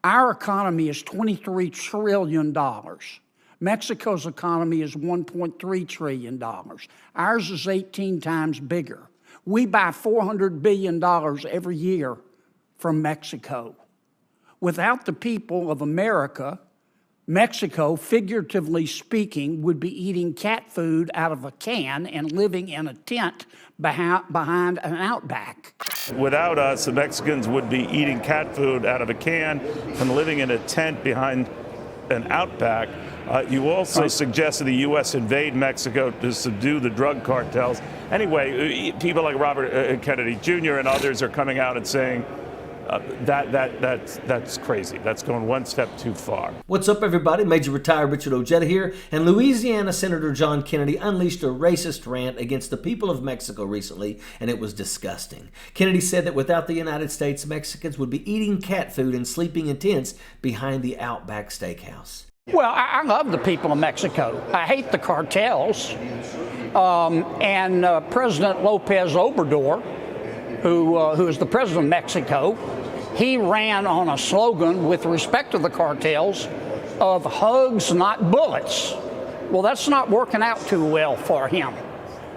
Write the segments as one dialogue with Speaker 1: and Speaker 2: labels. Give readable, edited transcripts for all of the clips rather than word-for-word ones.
Speaker 1: Our economy is $23 trillion. Mexico's economy is $1.3 trillion. Ours is 18 times bigger. We buy $400 billion every year from Mexico. Without the people of America, Mexico, figuratively speaking, would be eating cat food out of a can and living in a tent behind an outback.
Speaker 2: Without us, the Mexicans would be eating cat food out of a can and living in a tent behind an outback. You also suggested the U.S. invade Mexico to subdue the drug cartels. Anyway, people like Robert Kennedy Jr. and others are coming out and saying that's crazy. That's going one step too far.
Speaker 3: What's up, everybody? Major Retired Richard Ojeda here. And Louisiana Senator John Kennedy unleashed a racist rant against the people of Mexico recently, and it was disgusting. Kennedy said that without the United States, Mexicans would be eating cat food and sleeping in tents behind the Outback Steakhouse.
Speaker 1: Well, I love the people of Mexico. I hate the cartels. And President Lopez Obrador, who is the president of Mexico, he ran on a slogan with respect to the cartels of hugs, not bullets. Well, that's not working out too well for him.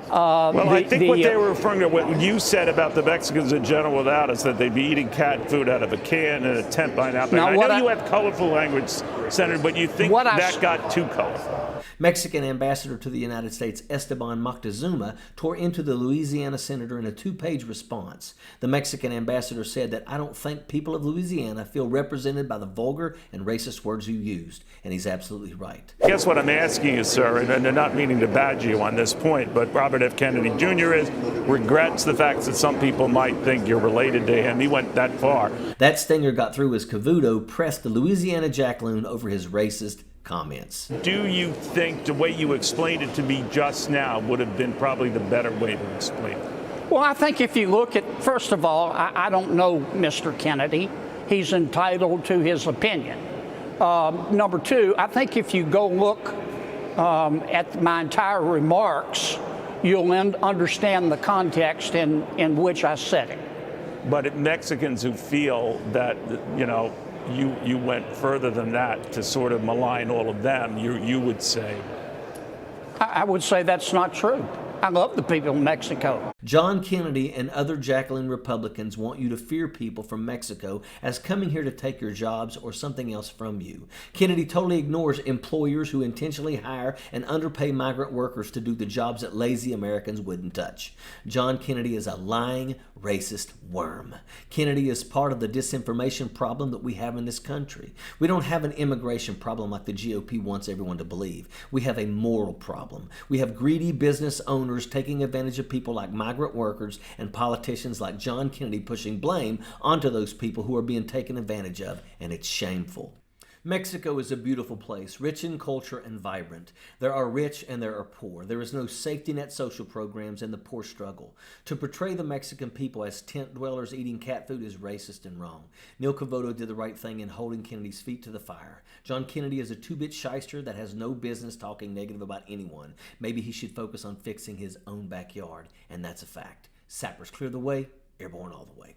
Speaker 2: I think what they were referring to, what you said about the Mexicans in general without us, that they'd be eating cat food out of a can in a tent by now. I know you have colorful language, Senator, but you think that got too colorful.
Speaker 3: Mexican ambassador to the United States Esteban Moctezuma tore into the Louisiana senator in a 2-page response. The Mexican ambassador said that I don't think people of Louisiana feel represented by the vulgar and racist words you used, and he's absolutely right.
Speaker 2: Guess what I'm asking you, sir, and I'm not meaning to badger you on this point, but Robert F. Kennedy Jr. regrets the fact that some people might think you're related to him. He went that far.
Speaker 3: That stinger got through as Cavuto pressed the Louisiana jackaloon over his racist comments.
Speaker 2: Do you think the way you explained it to me just now would have been probably the better way to explain it?
Speaker 1: Well, I think if you look at, first of all, I don't know Mr. Kennedy. He's entitled to his opinion. Number two, I think if you go look at my entire remarks, you'll understand the context in which I said it.
Speaker 2: But Mexicans who feel that, you went further than that to sort of malign all of them, you would say?
Speaker 1: I would say that's not true. I love the people of Mexico.
Speaker 3: John Kennedy and other Jacqueline Republicans want you to fear people from Mexico as coming here to take your jobs or something else from you. Kennedy totally ignores employers who intentionally hire and underpay migrant workers to do the jobs that lazy Americans wouldn't touch. John Kennedy is a lying, racist worm. Kennedy is part of the disinformation problem that we have in this country. We don't have an immigration problem like the GOP wants everyone to believe. We have a moral problem. We have greedy business owners taking advantage of people like migrant workers and politicians like John Kennedy pushing blame onto those people who are being taken advantage of, and it's shameful. Mexico is a beautiful place, rich in culture and vibrant. There are rich and there are poor. There is no safety net social programs and the poor struggle. To portray the Mexican people as tent dwellers eating cat food is racist and wrong. Neil Cavuto did the right thing in holding Kennedy's feet to the fire. John Kennedy is a two-bit shyster that has no business talking negative about anyone. Maybe he should focus on fixing his own backyard, and that's a fact. Sappers clear the way, airborne all the way.